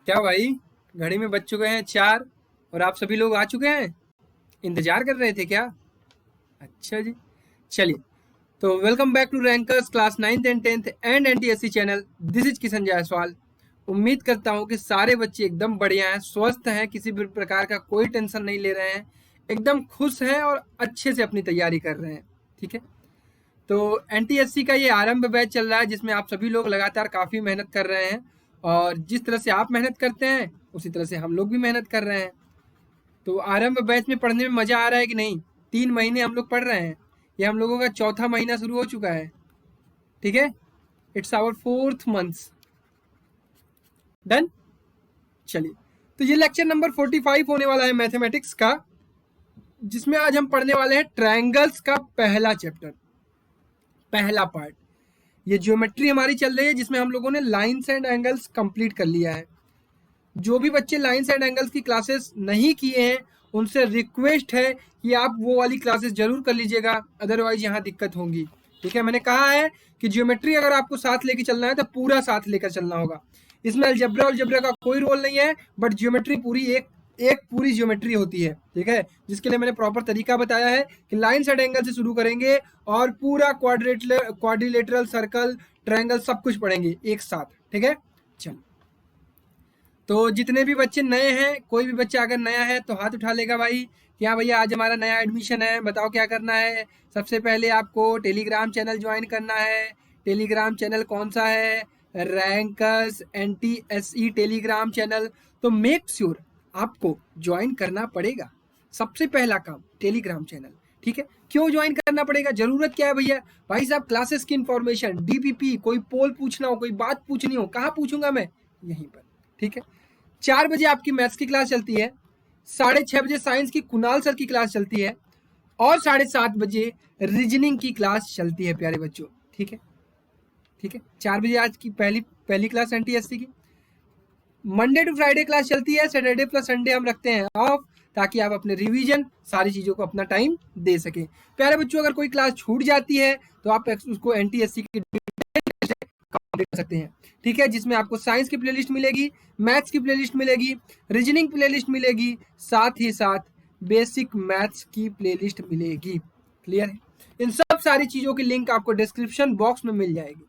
क्या भाई, घड़ी में बज चुके हैं 4 और आप सभी लोग आ चुके हैं। इंतजार कर रहे थे क्या? अच्छा जी। चलिए, तो welcome back to Rankers class 9th and 10th and NTSC channel. This is Kishan Jaiswal. उम्मीद करता हूँ कि सारे बच्चे एकदम बढ़िया हैं, स्वस्थ हैं, किसी भी प्रकार का कोई टेंशन नहीं ले रहे हैं, एकदम खुश हैं और अच्छे से अपनी तैयारी कर रहे हैं। ठीक है, तो एनटीएससी का ये आरंभ बैच चल रहा है जिसमें आप सभी लोग लगातार काफ़ी मेहनत कर रहे हैं और जिस तरह से आप मेहनत करते हैं उसी तरह से हम लोग भी मेहनत कर रहे हैं। तो आरंभ बैच में पढ़ने में मज़ा आ रहा है कि नहीं? 3 महीने हम लोग पढ़ रहे हैं, ये हम लोगों का चौथा महीना शुरू हो चुका है। ठीक है, it's our 4th month. Done. चलिए, तो ये लेक्चर नंबर 45 होने वाला है मैथमेटिक्स का, जिसमें आज हम पढ़ने वाले हैं ट्रायंगल्स का पहला चैप्टर, पहला पार्ट। ये ज्योमेट्री हमारी चल रही है जिसमें हम लोगों ने लाइन्स एंड एंगल्स कंप्लीट कर लिया है। जो भी बच्चे लाइन्स एंड एंगल्स की क्लासेस नहीं किए हैं उनसे रिक्वेस्ट है कि आप वो वाली क्लासेस जरूर कर लीजिएगा, अदरवाइज यहाँ दिक्कत होगी। ठीक है, मैंने कहा है कि ज्योमेट्री अगर आपको साथ लेके चलना है तो पूरा साथ लेकर चलना होगा। इसमें अलजेब्रा का कोई रोल नहीं है, बट ज्योमेट्री पूरी एक एक पूरी ज्योमेट्री होती है। ठीक है, जिसके लिए मैंने प्रॉपर तरीका बताया है कि लाइन्स एंड एंगल से शुरू करेंगे और पूरा क्वाड्रिलेटरल, सर्कल, ट्रायंगल सब कुछ पढ़ेंगे एक साथ। ठीक है, चलो, तो जितने भी बच्चे नए हैं, कोई भी बच्चा अगर नया है तो हाथ उठा लेगा भाई कि हाँ भैया आज हमारा नया एडमिशन है, बताओ क्या करना है। सबसे पहले आपको टेलीग्राम चैनल ज्वाइन करना है। टेलीग्राम चैनल कौन सा है? Rankers NTSE Telegram channel. तो मेक श्योर आपको ज्वाइन करना पड़ेगा। सबसे पहला काम टेलीग्राम चैनल। ठीक है, क्यों ज्वाइन करना पड़ेगा? जरूरत क्या है भैया? भाई साहब, क्लासेस की इंफॉर्मेशन, डीपीपी, कोई पोल पूछना हो, कोई बात पूछनी हो, कहाँ पूछूंगा मैं? यहीं पर। ठीक है, 4 बजे आपकी मैथ्स की क्लास चलती है, 6:30 बजे साइंस की कुणाल सर की क्लास चलती है और 7:30 बजे रीजनिंग की क्लास चलती है प्यारे बच्चों। ठीक है, ठीक है, 4 बजे आज की पहली पहली क्लास एनटीएससी की। मंडे टू फ्राइडे क्लास चलती है, सैटरडे प्लस संडे हम रखते हैं ऑफ, ताकि आप अपने रिवीजन सारी चीज़ों को अपना टाइम दे सकें। प्यारे बच्चों, अगर कोई क्लास छूट जाती है तो आप उसको एनटीएससी की कंप्लीट कर सकते हैं। ठीक है, जिसमें आपको साइंस की प्लेलिस्ट मिलेगी, मैथ्स की प्लेलिस्ट मिलेगी, रीजनिंग प्लेलिस्ट मिलेगी, साथ ही साथ बेसिक मैथ्स की प्लेलिस्ट मिलेगी। क्लियर है? इन सब सारी चीज़ों की लिंक आपको डिस्क्रिप्शन बॉक्स में मिल जाएगी।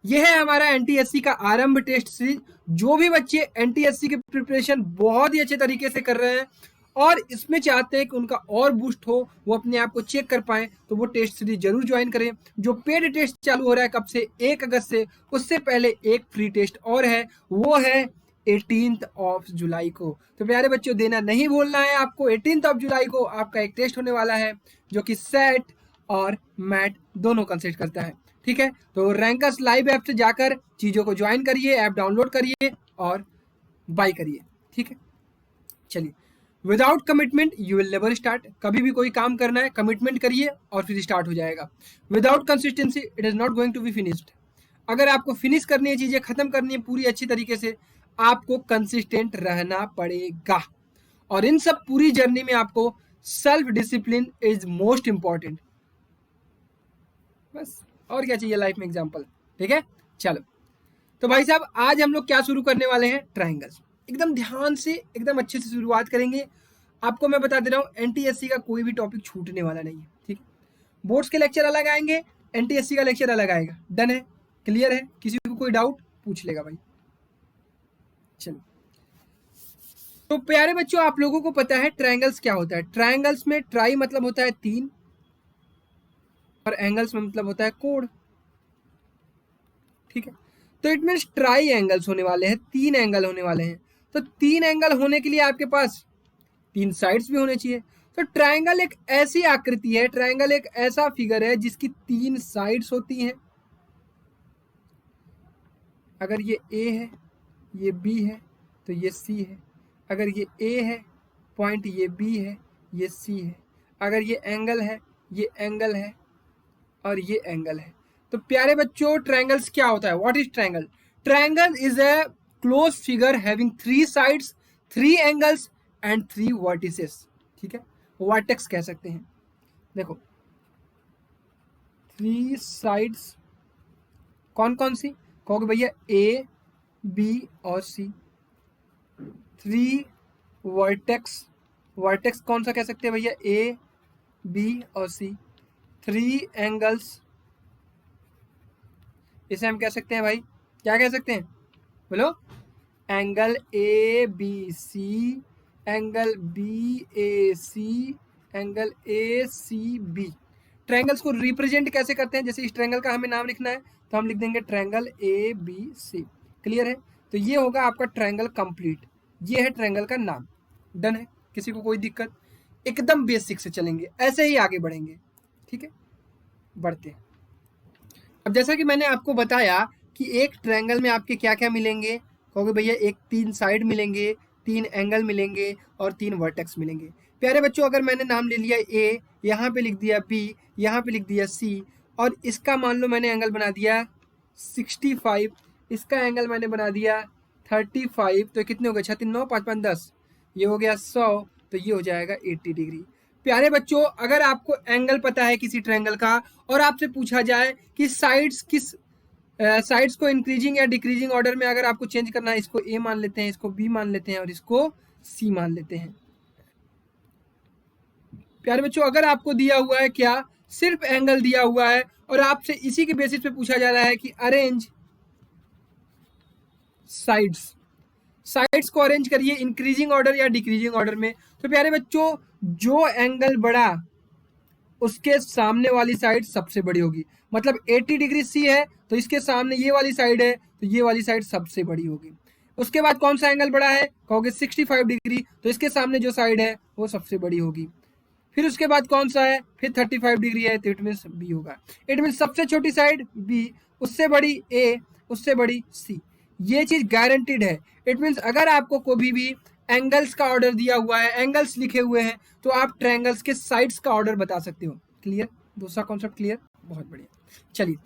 यह है हमारा एनटीएससी का आरंभ टेस्ट सीरीज। जो भी बच्चे एनटीएससी की प्रिपरेशन बहुत ही अच्छे तरीके से कर रहे हैं और इसमें चाहते हैं कि उनका और बूस्ट हो, वो अपने आप को चेक कर पाए, तो वो टेस्ट सीरीज जरूर ज्वाइन करें। जो पेड टेस्ट चालू हो रहा है कब से? 1 अगस्त से। उससे पहले एक फ्री टेस्ट और है, वो है 18 जुलाई को। तो प्यारे बच्चों, देना नहीं भूलना है आपको। 18 जुलाई को आपका एक टेस्ट होने वाला है जो कि सेट और मैट दोनों कंसिडर करता है। ठीक है, तो रैंकर्स लाइव ऐप से जाकर चीज़ों को ज्वाइन करिए, ऐप डाउनलोड करिए और बाय करिए। ठीक है, चलिए, without commitment you will never start. कभी भी कोई काम करना है, कमिटमेंट करिए और फिर स्टार्ट हो जाएगा। Without consistency it is not going to be finished. अगर आपको फिनिश करनी है, चीज़ें खत्म करनी है पूरी अच्छी तरीके से, आपको कंसिस्टेंट रहना पड़ेगा। और इन सब पूरी जर्नी में आपको self discipline is most important. बस, और क्या चाहिए लाइफ में? एग्जाम्पल। ठीक है, चलो, तो भाई साहब आज हम लोग क्या शुरू करने वाले हैं? ट्राइंगल्स। एकदम ध्यान से, एकदम अच्छे से शुरुआत करेंगे। आपको मैं बता दे रहा हूँ, एनटीएससी का कोई भी टॉपिक छूटने वाला नहीं है। ठीक है, बोर्ड्स के लेक्चर अलग आएंगे, एनटीएससी का लेक्चर अलग आएगा। डन है? क्लियर है? किसी को कोई डाउट पूछ लेगा भाई। चलो, तो प्यारे बच्चों, आप लोगों को पता है ट्रायंगल्स क्या होता है? ट्रायंगल्स में ट्राई मतलब होता है 3 और एंगल्स में मतलब होता है कोण। ठीक है, तो इट मीन्स ट्राई एंगल्स होने वाले हैं, 3 एंगल होने वाले हैं। तो 3 एंगल होने के लिए आपके पास 3 साइड्स भी होने चाहिए। तो ट्रायंगल एक ऐसी आकृति है, ट्रायंगल एक ऐसा फिगर है जिसकी 3 साइड्स होती हैं। अगर ये ए है, ये बी है, तो ये सी है। अगर ये ए है पॉइंट, ये बी है, ये सी है। अगर ये एंगल है, ये एंगल है और ये एंगल है। तो प्यारे बच्चों, ट्रायंगल्स क्या होता है? What is triangle? Triangle is a close figure having 3 sides, 3 angles and 3 vertices. ठीक है, वर्टेक्स कह सकते हैं। देखो, 3 साइड्स कौन कौन सी? कहोगे भैया ए बी और सी। 3 वर्टेक्स, वर्टेक्स कौन सा कह सकते हैं भैया, ए बी और सी। 3 एंगल्स, इसे हम कह सकते हैं भाई, क्या कह सकते हैं बोलो, angle A B C, angle B A C, angle A C B. Triangles को रिप्रेजेंट कैसे करते हैं, जैसे इस ट्रायंगल का हमें नाम लिखना है तो हम लिख देंगे triangle A B C. Clear है, तो ये होगा आपका ट्रायंगल कंप्लीट, ये है ट्रायंगल का नाम। डन है, किसी को कोई दिक्कत, एकदम बेसिक से चलेंगे, ऐसे ही आगे बढ़ेंगे। ठीक है, बढ़ते हैं। अब जैसा कि मैंने आपको बताया कि एक ट्रायंगल में आपके क्या क्या मिलेंगे, कहोगे भैया एक 3 साइड मिलेंगे, 3 एंगल मिलेंगे और 3 वर्टेक्स मिलेंगे। प्यारे बच्चों, अगर मैंने नाम ले लिया ए, यहाँ पे लिख दिया बी, यहाँ पे लिख दिया सी, और इसका मान लो मैंने एंगल बना दिया 65, इसका एंगल मैंने बना दिया 35, तो कितने हो गए, 6 3 9 5 5 10, ये हो गया 100, तो ये हो जाएगा 80 डिग्री। प्यारे बच्चों, अगर आपको एंगल पता है किसी ट्रायंगल का और आपसे पूछा जाए कि साइड्स किस साइड्स को इंक्रीजिंग या डिक्रीजिंग ऑर्डर में अगर आपको चेंज करना है, इसको ए मान लेते हैं, इसको बी मान लेते हैं और इसको सी मान लेते हैं। प्यारे बच्चों, अगर आपको दिया हुआ है क्या, सिर्फ एंगल दिया हुआ है और आपसे इसी के बेसिस पे पूछा जा रहा है कि अरेंज साइड्स, साइड्स को अरेंज करिए इंक्रीजिंग ऑर्डर या डिक्रीजिंग ऑर्डर में, तो प्यारे बच्चों जो एंगल बड़ा उसके सामने वाली साइड सबसे बड़ी होगी। मतलब 80 डिग्री सी है तो इसके सामने ये वाली साइड है तो ये वाली साइड सबसे बड़ी होगी। उसके बाद कौन सा एंगल बड़ा है, कहोगे 65 डिग्री, तो इसके सामने जो साइड है वो सबसे बड़ी होगी। फिर उसके बाद कौन सा है, फिर 35 डिग्री है तो इट मीन्स बी होगा। इट मीन्स सबसे छोटी साइड बी, उससे बड़ी ए, उससे बड़ी सी। ये चीज गारंटीड है। इट मीन्स अगर आपको कोई भी एंगल्स का ऑर्डर दिया हुआ है, एंगल्स लिखे हुए हैं, तो आप ट्रायंगल्स के साइड्स का ऑर्डर बता सकते हो। क्लियर, दूसरा कॉन्सेप्ट क्लियर, बहुत बढ़िया। चलिए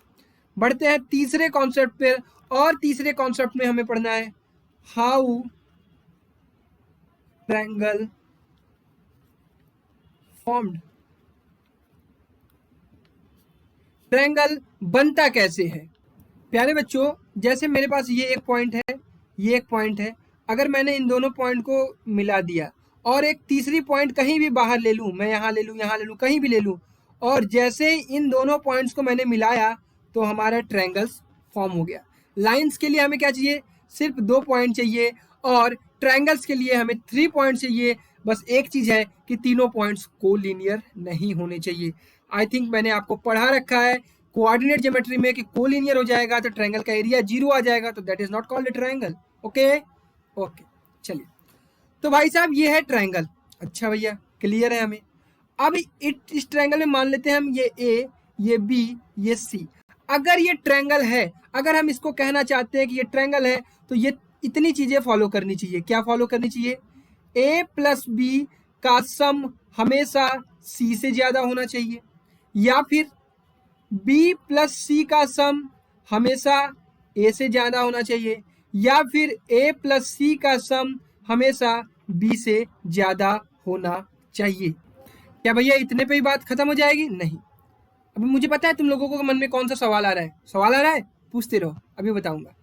बढ़ते हैं तीसरे कॉन्सेप्ट पे, और तीसरे कॉन्सेप्ट में हमें पढ़ना है हाउ ट्रायंगल फॉर्म्ड, ट्रायंगल बनता कैसे है। प्यारे बच्चों, जैसे मेरे पास ये एक पॉइंट है, ये एक पॉइंट है, अगर मैंने इन दोनों पॉइंट को मिला दिया और एक तीसरी पॉइंट कहीं भी बाहर ले लूँ, मैं यहाँ ले लूँ, यहाँ ले लूँ, कहीं भी ले लूँ, और जैसे ही इन दोनों पॉइंट्स को मैंने मिलाया तो हमारा ट्रायंगल्स फॉर्म हो गया। लाइंस के लिए हमें क्या चाहिए, सिर्फ 2 पॉइंट चाहिए, और ट्रायंगल्स के लिए हमें 3 पॉइंट चाहिए। बस एक चीज है कि तीनों पॉइंट्स कोलिनियर नहीं होने चाहिए। आई थिंक मैंने आपको पढ़ा रखा है कोऑर्डिनेट ज्योमेट्री में कि कोलिनियर हो जाएगा तो ट्रायंगल का एरिया 0 आ जाएगा, तो that is not called a triangle. Okay okay, चलिए तो भाई साहब ये है ट्रायंगल। अच्छा भैया क्लियर है हमें। अब इस ट्रायंगल में मान लेते हैं हम ये ए, ये बी, ये सी। अगर ये ट्रायंगल है, अगर हम इसको कहना चाहते हैं कि ये ट्रायंगल है, तो ये इतनी चीजें फॉलो करनी चाहिए। क्या फॉलो करनी चाहिए, ए प्लस बी का सम हमेशा सी से ज्यादा होना चाहिए, या फिर बी प्लस सी का सम हमेशा ए से ज्यादा होना चाहिए, या फिर ए प्लस सी का सम हमेशा बी से ज्यादा होना चाहिए। क्या भैया इतने पे ही बात खत्म हो जाएगी, नहीं। अभी मुझे पता है तुम लोगों को मन में कौन सा सवाल आ रहा है, सवाल आ रहा है, पूछते रहो, अभी बताऊंगा।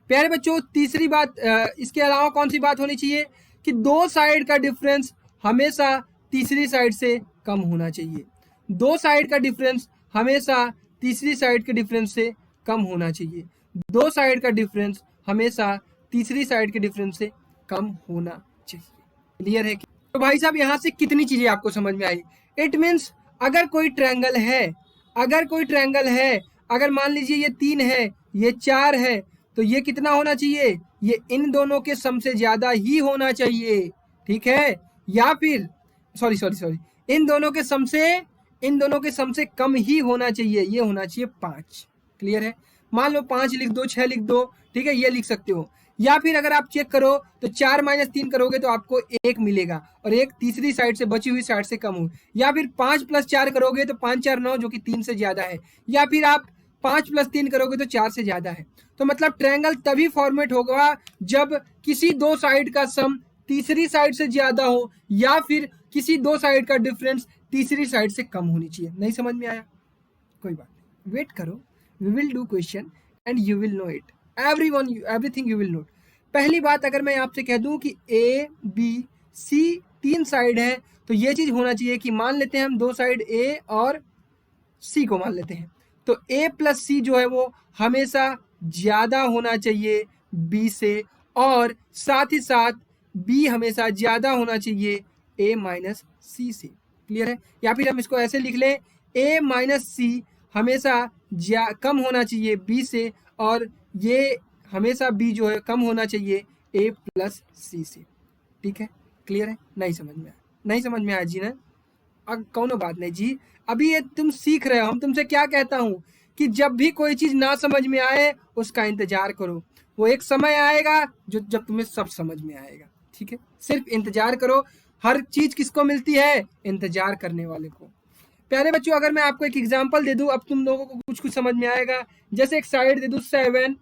प्यारे बच्चों, तीसरी बात, इसके अलावा कौन सी बात होनी चाहिए कि 2 साइड का डिफरेंस हमेशा तीसरी साइड से कम होना चाहिए। 2 साइड का डिफरेंस हमेशा तीसरी साइड के डिफरेंस से कम होना चाहिए। 2 साइड का डिफरेंस हमेशा तीसरी साइड के डिफरेंस से कम होना चाहिए। क्लियर है? तो भाई साहब यहाँ से कितनी चीजें आपको समझ में आई। इट मीन्स अगर कोई ट्रायंगल है, अगर कोई ट्रायंगल है, अगर मान लीजिए ये 3 है, ये 4 है, तो ये कितना होना चाहिए, ये इन दोनों के सम से ज्यादा ही होना चाहिए। ठीक है, या फिर सॉरी इन दोनों के सम से कम ही होना चाहिए, ये होना चाहिए 5। क्लियर है? मान लो 5 लिख दो, 6 लिख दो, ठीक है, ये लिख सकते हो। या फिर अगर आप चेक करो तो 4 - 3 करोगे तो आपको 1 मिलेगा, और 1 तीसरी साइड से बची हुई साइड से कम हो। या फिर 5 + 4 करोगे तो 5 4 9, जो कि 3 से ज्यादा है। या फिर आप 5 + 3 करोगे तो 4 से ज्यादा है। तो मतलब ट्रायंगल तभी फॉर्मेट होगा जब किसी 2 साइड का सम तीसरी साइड से ज्यादा हो, या फिर किसी 2 साइड का डिफरेंस तीसरी साइड से कम होनी चाहिए। नहीं समझ में आया? कोई बात नहीं, वेट करो, we will do question and you will know it, everything you will know. पहली बात, अगर मैं आपसे कह दूं कि ए बी सी 3 साइड है, तो ये चीज होना चाहिए कि मान लेते हैं हम 2 साइड ए और सी को मान लेते हैं, तो ए प्लस सी जो है वो हमेशा ज्यादा होना चाहिए बी से, और साथ ही साथ बी हमेशा ज्यादा होना चाहिए ए माइनस सी से। क्लियर है? या फिर हम इसको ऐसे लिख लें, ए माइनस सी हमेशा कम होना चाहिए बी से, और ये हमेशा बी जो है कम होना चाहिए ए प्लस सी से। ठीक है? क्लियर है? नहीं समझ में आया? नहीं समझ में आया जी ना? अब कौनो बात नहीं जी, अभी ये तुम सीख रहे हो। हम तुमसे क्या कहता हूँ कि जब भी कोई चीज ना समझ में आए उसका इंतजार करो, वो एक समय आएगा जो जब तुम्हें सब समझ में आएगा। ठीक है? सिर्फ इंतजार करो। हर चीज किसको मिलती है? इंतजार करने वाले को। प्यारे बच्चों, अगर मैं आपको एक एग्जांपल दे दूं, अब तुम लोगों को कुछ कुछ समझ में आएगा। जैसे एक साइड दे दूं 7,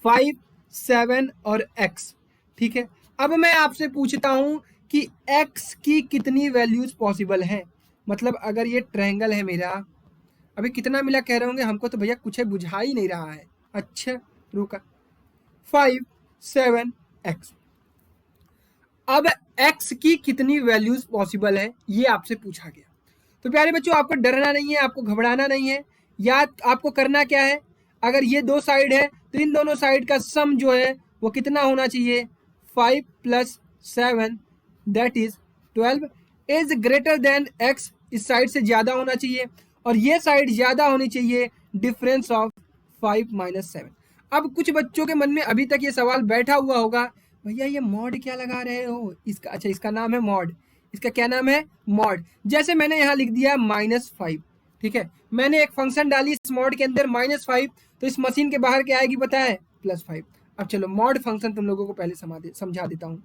5, 7 और x। ठीक है? अब मैं आपसे पूछता हूं कि x की कितनी वैल्यूज पॉसिबल हैं। मतलब अगर ये ट्रायंगल है मेरा, अभी कितना मिला कह रहे होंगे हमको, तो भैया कुछ है बुझा ही नहीं रहा है। अच्छा रुका, 5, 7, x। अब x की कितनी वैल्यूज पॉसिबल है ये आपसे पूछा गया। तो प्यारे बच्चों, आपको डरना नहीं है, आपको घबराना नहीं है। याद आपको करना क्या है, अगर ये 2 साइड है तो इन दोनों साइड का सम जो है वो कितना होना चाहिए? 5 + 7 that is 12 is greater then x। इस साइड से ज्यादा होना चाहिए और ये साइड ज्यादा होनी चाहिए डिफरेंस ऑफ 5 - 7। अब कुछ बच्चों के मन में अभी तक ये सवाल बैठा हुआ होगा, भैया ये मॉड क्या लगा रहे हो इसका? अच्छा, इसका नाम है मॉड। इसका क्या नाम है? मॉड। जैसे मैंने यहाँ लिख दिया -5। ठीक है? मैंने एक फंक्शन डाली इस मॉड के अंदर -5, तो इस मशीन के बाहर क्या आएगी पता है? +5। अब चलो मॉड फंक्शन तुम लोगों को पहले समझा देता हूँ।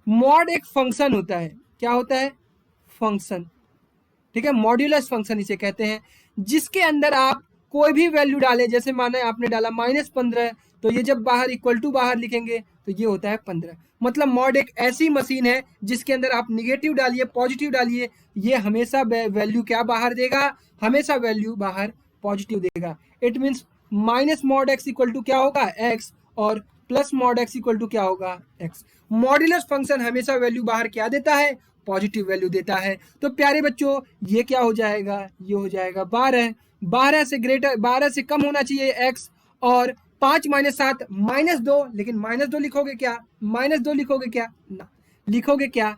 मॉड एक फंक्शन होता है। क्या होता है? फंक्शन। ठीक है? मॉड्यूलस फंक्शन इसे कहते हैं, जिसके अंदर आप कोई भी वैल्यू डालें। जैसे माना आपने डाला -15, तो ये जब बाहर इक्वल टू बाहर लिखेंगे तो ये होता है 15। मतलब मॉड एक ऐसी मशीन है जिसके अंदर आप निगेटिव डालिए पॉजिटिव डालिए, ये हमेशा वैल्यू क्या बाहर देगा? हमेशा वैल्यू बाहर पॉजिटिव देगा। It means minus mod x equal to क्या होगा? एक्स, और plus mod x equal to क्या होगा? एक्स। मॉड्यूलस फंक्शन हमेशा वैल्यू बाहर क्या देता है? पॉजिटिव वैल्यू देता है। तो प्यारे बच्चों, ये क्या हो जाएगा? ये हो जाएगा 12। 12 से ग्रेटर, 12 से कम होना चाहिए x, और 5 - 7 -2। लेकिन -2 लिखोगे क्या? -2 लिखोगे क्या? ना, लिखोगे क्या?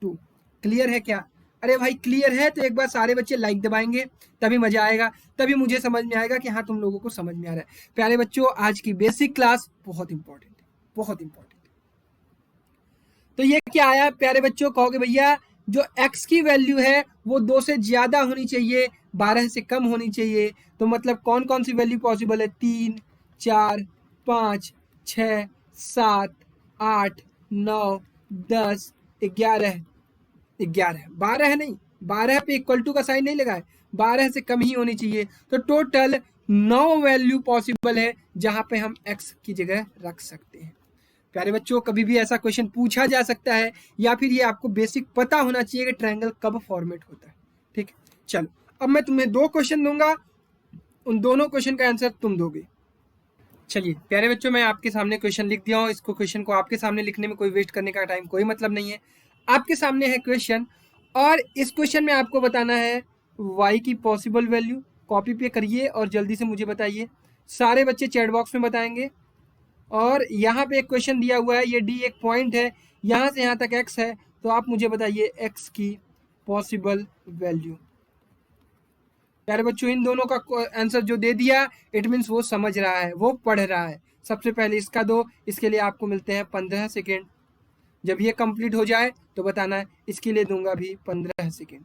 2। क्लियर है क्या? अरे भाई क्लियर है तो एक बार सारे बच्चे लाइक दबाएंगे, तभी मजा आएगा, तभी मुझे समझ में आएगा कि हाँ तुम लोगों को समझ में आ रहा है। प्यारे बच्चों, आज की बेसिक क्लास बहुत इंपॉर्टेंट है, बहुत इंपॉर्टेंट है। तो ये क्या आया प्यारे बच्चों? कहोगे भैया जो x की वैल्यू है वो 2 से ज्यादा होनी चाहिए, 12 से कम होनी चाहिए। तो मतलब कौन कौन सी वैल्यू पॉसिबल है? 3, 4, 5, 6, 7, 8, 9, 10, 11, 11, 12 नहीं, 12 पे इक्वल टू का साइन नहीं लगा है, 12 से कम ही होनी चाहिए। तो टोटल 9 वैल्यू पॉसिबल है जहां पे हम x की जगह रख सकते हैं। प्यारे बच्चों, कभी भी ऐसा क्वेश्चन पूछा जा सकता है, या फिर ये आपको बेसिक पता होना चाहिए कि ट्रायंगल कब फॉर्मेट होता है। ठीक है? चलो, अब मैं तुम्हें 2 क्वेश्चन दूंगा, उन दोनों क्वेश्चन का आंसर तुम दोगे। चलिए प्यारे बच्चों, मैं आपके सामने क्वेश्चन लिख दिया हूँ। इसको क्वेश्चन को आपके सामने लिखने में कोई वेस्ट करने का टाइम कोई मतलब नहीं है। आपके सामने है क्वेश्चन, और इस क्वेश्चन में आपको बताना है y की पॉसिबल वैल्यू। कॉपी पे करिए और जल्दी से मुझे बताइए। सारे बच्चे चैट बॉक्स में बताएंगे। और यहाँ पे एक क्वेश्चन दिया हुआ है, ये डी एक पॉइंट है, यहाँ से यहाँ तक x है, तो आप मुझे बताइए x की पॉसिबल वैल्यू। प्यारे बच्चों, इन दोनों का आंसर जो दे दिया, इट मीन्स वो समझ रहा है, वो पढ़ रहा है। सबसे पहले इसका दो, इसके लिए आपको मिलते हैं 15 सेकेंड। जब ये कंप्लीट हो जाए तो बताना है, इसके लिए दूंगा भी 15 सेकेंड।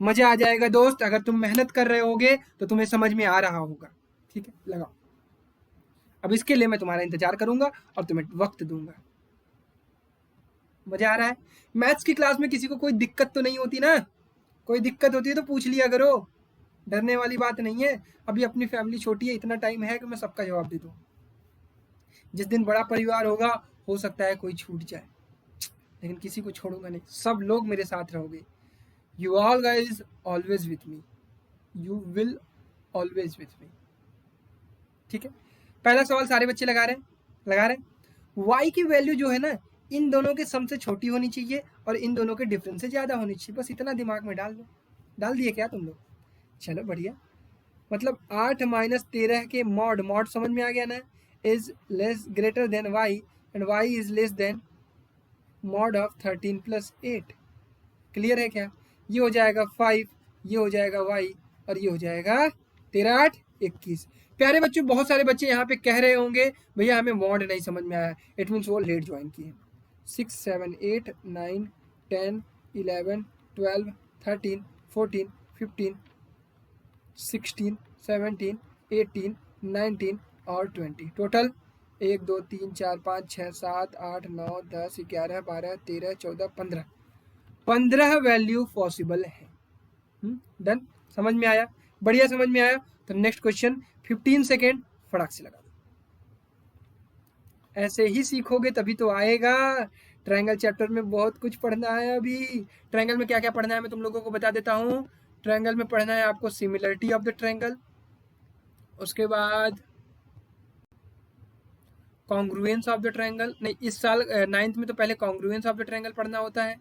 मजा आ जाएगा दोस्त, अगर तुम मेहनत कर रहे होगे तो तुम्हें समझ में आ रहा होगा। ठीक है? लगाओ। अब इसके लिए मैं तुम्हारा इंतजार करूंगा और तुम्हें वक्त दूंगा। मजा आ रहा है? मैथ्स की क्लास में किसी को कोई दिक्कत तो नहीं होती ना? कोई दिक्कत होती है तो पूछ लिया करो, डरने वाली बात नहीं है। अभी अपनी फैमिली छोटी है, इतना टाइम है कि मैं सबका जवाब दे दूं। जिस दिन बड़ा परिवार होगा, हो सकता है कोई छूट जाए, लेकिन किसी को छोड़ूंगा नहीं, सब लोग मेरे साथ रहोगे। You all guys always with me, you will always with me. ठीक है? पहला सवाल सारे बच्चे लगा रहे हैं। y की वैल्यू जो है ना इन दोनों के सम से छोटी होनी चाहिए और इन दोनों के डिफरेंस से ज़्यादा होनी चाहिए। बस इतना दिमाग में डाल दो। डाल दिए क्या तुम लोग? चलो बढ़िया। मतलब 8 माइनस 13 के मॉड समझ में आ गया ना, is less greater than y and y is less then mod of 13 plus 8। Clear है क्या? ये हो जाएगा 5, ये हो जाएगा y और ये हो जाएगा 13 8 21। प्यारे बच्चों, बहुत सारे बच्चे यहाँ पे कह रहे होंगे भैया हमें मॉड नहीं समझ में आया। इट मीन्स वो लेट ज्वाइन किए। 6 7 8 9 10 11 12 13 14 15 16 17 18 19 और 20। टोटल 1 2 3 4 5 6 7 8 9 10 11 12 13 14 15 वैल्यू पॉसिबल है। डन? समझ में आया? बढ़िया समझ में आया। तो नेक्स्ट क्वेश्चन 15 सेकेंड फटाक से लगा दो। ऐसे ही सीखोगे तभी तो आएगा। ट्रायंगल चैप्टर में बहुत कुछ पढ़ना है। अभी ट्रायंगल में क्या क्या पढ़ना है मैं तुम लोगों को बता देता हूँ। ट्रायंगल में पढ़ना है आपको सिमिलरिटी ऑफ द ट्रायंगल, उसके बाद कॉन्ग्रुएंस ऑफ द ट्रायंगल। नहीं, इस साल 9th में तो पहले कॉन्ग्रुएंस ऑफ द ट्रायंगल पढ़ना होता है।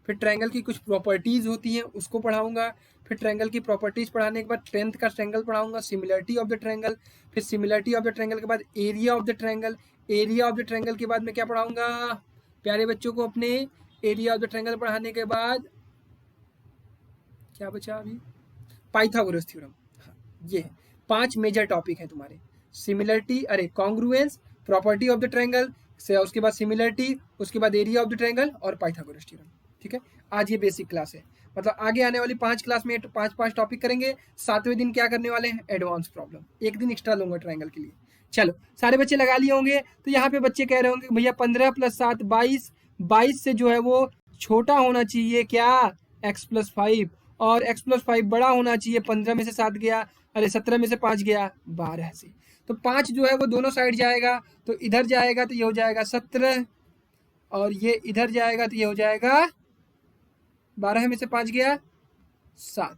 फिर ट्रायंगल की कुछ प्रॉपर्टीज़ होती हैं उसको पढ़ाऊंगा। फिर ट्रायंगल की प्रॉपर्टीज़ पढ़ाने के बाद 10th का ट्रायंगल पढ़ाऊंगा, सिमिलरिटी ऑफ द ट्रायंगल। फिर सिमिलरिटी ऑफ द ट्रायंगल के बाद area of the triangle. Area of the triangle के बाद मैं क्या पढ़ाऊंगा प्यारे बच्चों को? अपने एरिया ऑफ द ट्रायंगल पढ़ाने के बाद क्या बचा अभी? Pythagoras theorem. हाँ, ये है 5 मेजर टॉपिक है तुम्हारे। सिमिलरिटी, अरे congruence, property of the triangle से, उसके बाद सिमिलरिटी, उसके बाद एरिया ऑफ द ट्रायंगल और पाइथागोरस थ्योरम। ठीक है, आज ये बेसिक क्लास है। मतलब आगे आने वाली 5 क्लास में 5 टॉपिक करेंगे। 7वें दिन क्या करने वाले हैं? Advance problem. एक दिन एक्स्ट्रा लूंगा ट्रायंगल के लिए। चलो, सारे बच्चे लगा लिए होंगे। तो यहाँ पे बच्चे कह रहे होंगे भैया 15 + 7 22, 22 से जो है वो छोटा होना चाहिए क्या? x + 5, और x + 5 बड़ा होना चाहिए। 15 में से 7 गया, अरे 17 में से 5 गया, 12 से। तो 5 जो है वो दोनों साइड जाएगा, तो इधर जाएगा तो ये हो जाएगा 17, और ये इधर जाएगा तो ये हो जाएगा 12 में से 5 गया 7।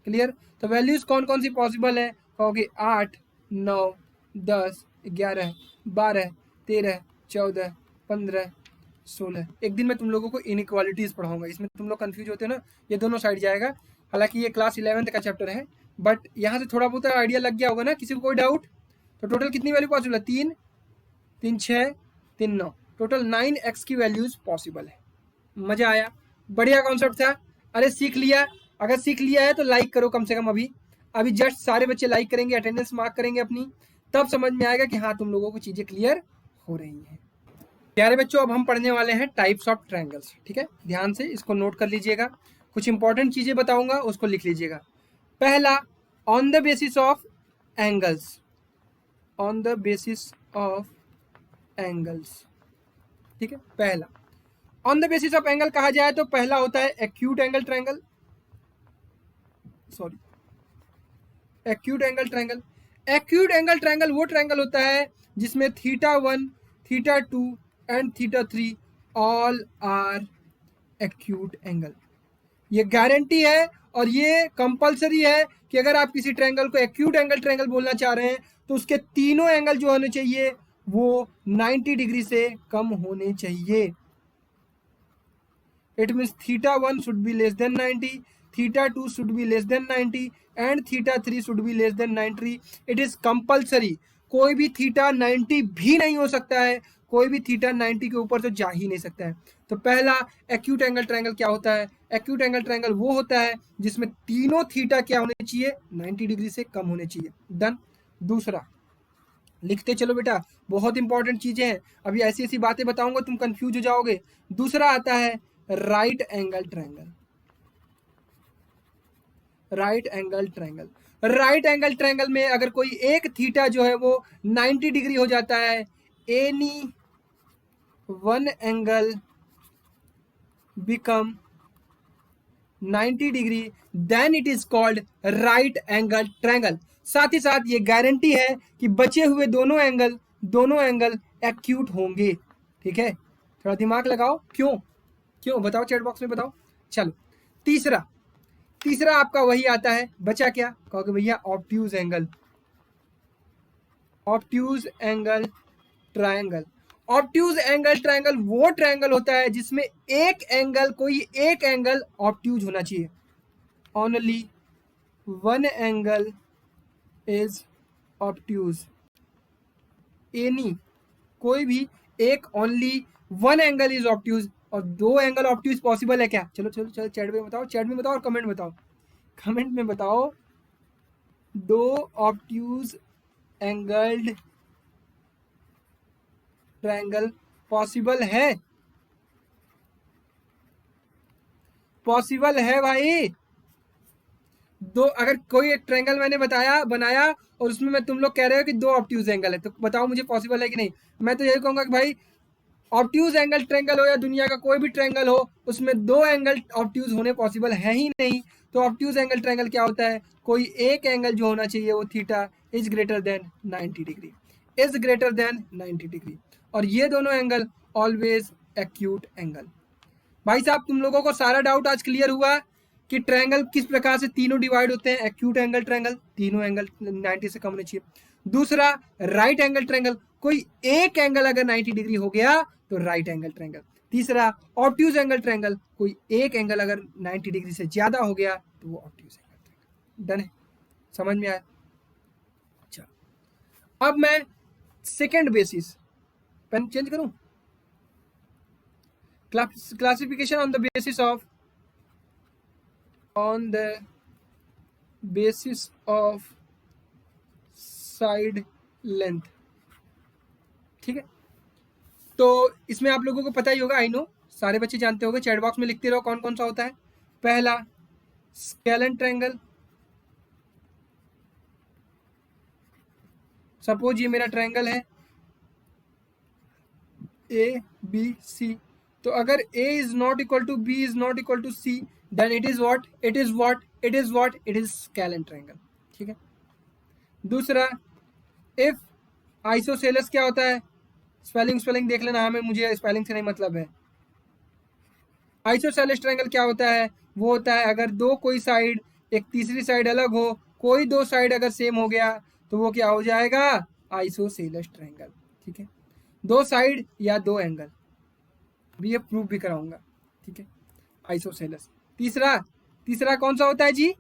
क्लियर? तो वैल्यूज कौन कौन सी पॉसिबल है? कहोगे 8 9 10 11 12 13 14 15 16। एक दिन मैं तुम लोगों को इनइक्वालिटीज पढ़ाऊंगा। इसमें तुम लोग कंफ्यूज होते हो ना, ये दोनों साइड जाएगा। हालांकि ये क्लास 11th का चैप्टर है, बट यहाँ से थोड़ा बहुत आइडिया लग गया होगा ना। किसी को कोई डाउट? तो टोटल कितनी वैल्यू पॉसिबल है? 3 3 6 3 9, टोटल 9x की वैल्यूज पॉसिबल है। मजा आया? बढ़िया कॉन्सेप्ट था। अरे सीख लिया? अगर सीख लिया है तो लाइक करो कम से कम। अभी जस्ट सारे बच्चे लाइक करेंगे, अटेंडेंस मार्क करेंगे अपनी, तब समझ में आएगा कि हाँ तुम लोगों को चीजें क्लियर हो रही हैं। प्यारे बच्चों, अब हम पढ़ने वाले हैं टाइप्स ऑफ ट्रायंगल्स। ठीक है, ध्यान से इसको नोट कर लीजिएगा। कुछ इंपॉर्टेंट चीजें बताऊंगा, उसको लिख लीजिएगा। पहला, on the basis of angles. On the basis of angles. ठीक है, पहला on the basis of angle कहा जाए तो पहला होता है acute angle triangle. Sorry, acute angle triangle. Acute angle triangle वो ट्रायंगल होता है जिसमें θ1 θ2 and θ3 all are acute angle. ये गारंटी है और ये कंपलसरी है कि अगर आप किसी ट्रायंगल को एक्यूट एंगल ट्रायंगल बोलना चाह रहे हैं तो उसके तीनों एंगल जो होने चाहिए वो 90 डिग्री से कम होने चाहिए। It means θ1 should be less than 90, θ2 should be less than 90 and θ3 should be less than 90। It is compulsory. कोई भी थीटा 90 भी नहीं हो सकता है, कोई भी थीटा 90 के ऊपर तो जा ही नहीं सकता है। तो पहला एक्यूट एंगल ट्रायंगल क्या होता है? एक्यूट एंगल ट्रायंगल वो होता है जिसमें तीनों थीटा क्या होने चाहिए? 90 डिग्री से कम होने चाहिए। डन। दूसरा, लिखते चलो बेटा, बहुत इंपॉर्टेंट चीजें हैं। अभी ऐसी ऐसी बातें बताऊंगा तुम कंफ्यूज हो जाओगे। दूसरा आता है right angle triangle. Right angle triangle. Right angle triangle में अगर कोई एक थीटा जो है वो 90 डिग्री हो जाता है, any one angle become 90 degree, then it is called right angle triangle. साथ ही साथ ये गारंटी है कि बचे हुए दोनों एंगल एक्यूट होंगे। ठीक है, थोड़ा दिमाग लगाओ। क्यों बताओ, चैट बॉक्स में बताओ। चलो, तीसरा आपका वही आता है, बचा क्या? कहोगे भैया obtuse angle. Obtuse angle triangle. Obtuse angle triangle वो ट्रायंगल होता है जिसमें कोई एक एंगल ऑब्ट्यूज होना चाहिए। Only one angle is obtuse. Any कोई भी एक only one angle is obtuse. और दो एंगल ऑब्ट्यूज पॉसिबल है क्या? चलो चलो चलो चैट में बताओ, चैट में बताओ और कमेंट बताओ, कमेंट में बताओ। दो ऑब्ट्यूज एंगल्ड ट्रायंगल पॉसिबल है? पॉसिबल है भाई। दो, अगर कोई एक ट्रायंगल मैंने बनाया और उसमें मैं तुम लोग कह रहे हो कि दो ऑब्ट्यूज एंगल है, तो बताओ मुझे पॉसिबल है कि नहीं? मैं तो यही कहूंगा कि भाई ऑब्ट्यूज एंगल ट्रायंगल हो या दुनिया का कोई भी ट्रायंगल हो, उसमें दो एंगल ऑब्ट्यूज होने पॉसिबल है ही नहीं। तो ऑब्ट्यूज एंगल ट्रायंगल क्या होता है? कोई एक एंगल जो होना चाहिए वो theta is greater then 90 degree, is greater then 90 degree. और ये दोनों एंगल ऑलवेज एक्यूट एंगल। भाई साहब तुम लोगों को सारा डाउट आज क्लियर हुआ कि ट्रायंगल किस प्रकार से तीनों डिवाइड होते हैं। एक्यूट एंगल ट्रायंगल, तीनों एंगल 90 से कम होने चाहिए। दूसरा राइट एंगल ट्रायंगल, कोई एक एंगल अगर 90 डिग्री हो गया तो राइट एंगल ट्रायंगल। तीसरा ऑब्ट्यूज एंगल ट्रायंगल, कोई एक एंगल अगर 90 डिग्री से ज्यादा हो गया तो वो ऑब्ट्यूज एंगल ट्रायंगल। डन है? समझ में आया? अच्छा, अब मैं सेकेंड बेसिस, पेन चेंज करूं, classification on the basis of side length। ठीक है, तो इसमें आप लोगों को पता ही होगा, आई नो सारे बच्चे जानते होंगे, चैट बॉक्स में लिखते रहो कौन कौन सा होता है। पहला स्केलेन ट्रायंगल। सपोज ये मेरा ट्रायंगल है ए बी सी, तो अगर a is not equal to b is not equal to c, then it is what, it is what, it is what, it is scalene triangle. ठीक है। दूसरा, इफ आइसोसेलेस क्या होता है? स्पेलिंग देख लेना, हमें मुझे स्पेलिंग से नहीं मतलब है। आइसोसेलेस ट्रायंगल क्या होता है? वो होता है अगर दो कोई साइड एक तीसरी साइड अलग हो, कोई दो साइड अगर सेम हो गया तो वो क्या हो जाएगा? Isosceles triangle. ठीक है, दो साइड या दो एंगल, भी ये प्रूफ भी कराऊंगा। ठीक है, आइसोसेलेस। तीसरा कौन सा होता है जी?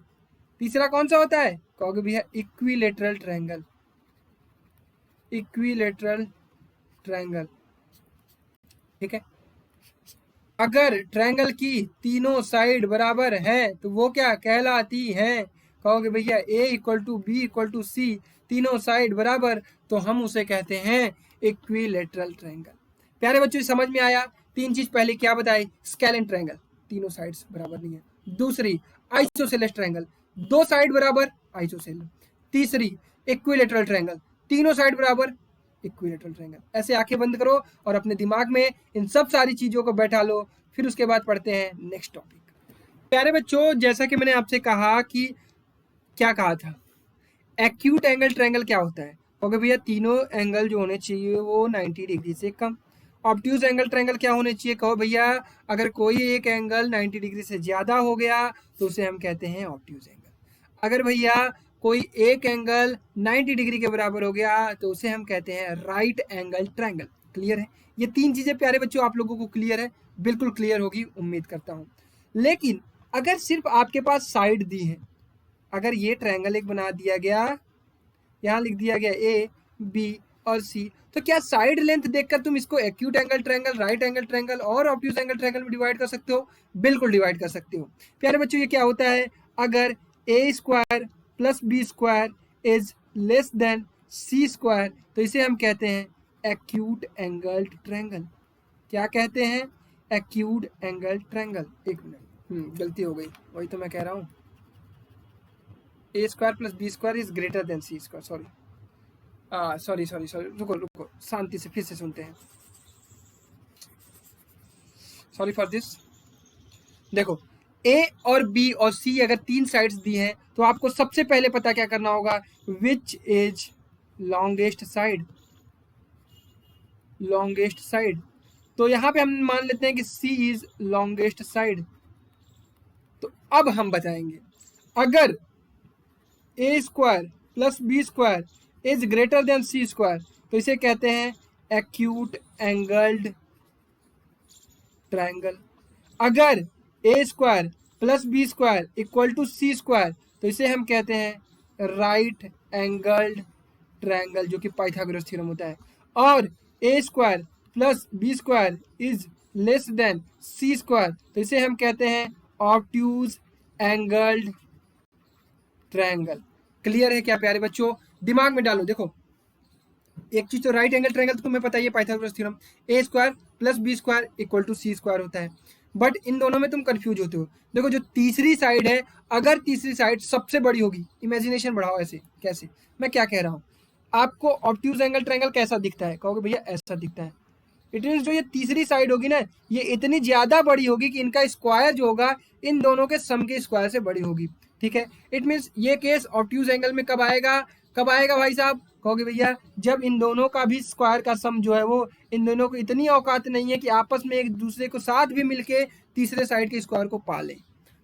तीसरा कौन सा होता है? कहोगे भैया इक्विलेटरल ट्रायंगल। Equilateral triangle. ठीक है, अगर ट्रायंगल की तीनों साइड बराबर है तो वो क्या कहलाती है? कहोगे भैया a equal to B equal to C, तीनों साइड बराबर, तो हम उसे कहते हैं इक्विलेटरल ट्रायंगल। प्यारे बच्चों समझ में आया? तीन चीज पहले क्या बताई? स्केलेन ट्रायंगल, तीनों साइड्स बराबर नहीं है। दूसरी आइसोसेलेस ट्रायंगल, दो साइड बराबर, आइसोसेलेस। तीसरी इक्विलेटरल ट्रायंगल, तीनों साइड बराबर, इक्विलेटरल ट्रायंगल। ऐसे आंखें बंद करो और अपने दिमाग में इन सब सारी चीजों को बैठा लो, फिर उसके बाद पढ़ते हैं नेक्स्ट टॉपिक। प्यारे बच्चों, जैसा कि मैंने आपसे कहा कि क्या कहा था, एक्यूट एंगल ट्रायंगल क्या होता है? ओके भैया तीनों एंगल जो होने चाहिए वो 90 डिग्री से कम। ऑब्ट्यूज एंगल ट्रायंगल क्या होने चाहिए? कहो भैया अगर कोई एक एंगल 90 डिग्री से ज्यादा हो गया तो उसे हम कहते हैं ऑब्ट्यूज एंगल। अगर भैया कोई एक एंगल 90 डिग्री के बराबर हो गया तो उसे हम कहते हैं राइट एंगल ट्रायंगल। क्लियर है? ये तीन चीजें प्यारे बच्चों आप लोगों को क्लियर है? बिल्कुल क्लियर होगी, उम्मीद करता हूं। लेकिन अगर सिर्फ आपके पास साइड दी है, अगर ये ट्रायंगल एक बना दिया गया, यहाँ लिख दिया गया ए बी और सी, तो क्या साइड लेंथ देखकर तुम इसको acute angle triangle, right angle triangle और ऑब्ट्यूज एंगल ट्रायंगल में डिवाइड कर सकते हो? बिल्कुल डिवाइड कर सकते हो। प्यारे बच्चों ये क्या होता है? अगर A square plus B square is less than C square तो इसे हम कहते हैं एक्यूट एंगल ट्रायंगल। क्या कहते हैं? Acute angle triangle. एक मिनट, गलती हो गई, वही तो मैं कह रहा हूँ, A square plus B square is greater than C square. Sorry, रुको, शांति से फिर से सुनते हैं। Sorry for this. देखो, ए और बी और सी अगर तीन साइड्स दी हैं तो आपको सबसे पहले पता क्या करना होगा? Which is longest side, longest side. तो यहां पे हम मान लेते हैं कि सी इज लॉन्गेस्ट साइड। तो अब हम बताएंगे, अगर A square plus B square is greater than C square, तो इसे कहते हैं एक्यूट एंगल्ड ट्रायंगल। अगर A square plus B square equal to C square, तो इसे हम कहते हैं राइट एंगल्ड ट्रायंगल, जो कि पाइथागोरस थ्योरम होता है। और A square plus B square is less than C square, तो इसे हम कहते हैं ऑब्ट्यूज एंगल्ड ट्रायंगल। क्लियर है क्या प्यारे बच्चों? दिमाग में डालो। देखो, एक चीज तो राइट एंगल ट्रायंगल तो तुम्हें पता ही है, Pythagoras theorem, a square plus B square equal to C square होता है। बट इन दोनों में तुम कंफ्यूज होते हो। देखो, जो तीसरी साइड है, अगर तीसरी साइड सबसे बड़ी होगी, इमेजिनेशन बढ़ाओ। ऐसे कैसे? मैं क्या कह रहा हूँ, आपको ऑब्ट्यूज एंगल ट्रायंगल कैसा दिखता है? कहोगे भैया ऐसा दिखता है। इट मीन्स जो ये तीसरी साइड होगी ना, ये इतनी ज्यादा बड़ी होगी कि इनका स्क्वायर जो होगा इन दोनों के सम के स्क्वायर से बड़ी होगी। ठीक है, इट मीन्स ये केस ऑब्ट्यूज एंगल में कब आएगा? कब आएगा भाई साहब? कहोगे भैया जब इन दोनों का भी स्क्वायर का सम जो है वो, इन दोनों को इतनी औकात नहीं है कि आपस में एक दूसरे को साथ भी मिलके तीसरे साइड के स्क्वायर को पा ले,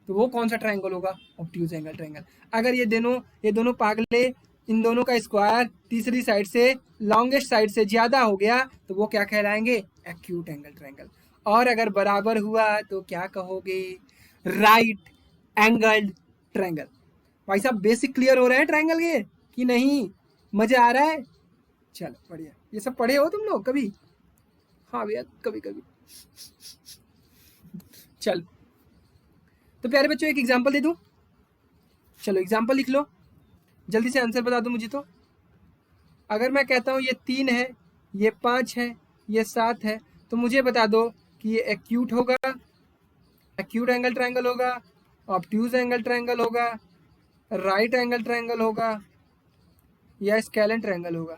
तो वो कौन सा ट्रायंगल होगा? Obtuse angle triangle. अगर ये दोनों पागले, इन दोनों का स्क्वायर तीसरी साइड से, लॉन्गेस्ट साइड से ज्यादा हो गया, तो वो क्या कहलाएंगे? Acute angle triangle. और अगर बराबर हुआ तो क्या कहोगे? Right angled triangle. भाई साहब बेसिक क्लियर हो रहे हैं ट्रायंगल के कि नहीं? मजा आ रहा है? चलो बढ़िया। ये सब पढ़े हो तुम लोग कभी? हाँ भैया कभी कभी। चलो, तो प्यारे बच्चों एक एग्जांपल दे दूं? चलो एग्जांपल लिख लो, जल्दी से आंसर बता दो मुझे। तो अगर मैं कहता हूँ ये 3 है, ये 5 है, ये 7 है, तो मुझे बता दो कि ये एक्यूट होगा, एक्यूट एंगल ट्रायंगल होगा, ऑब्ट्यूज एंगल ट्रायंगल होगा, राइट एंगल ट्रायंगल होगा, या स्केलन ट्रायंगल होगा।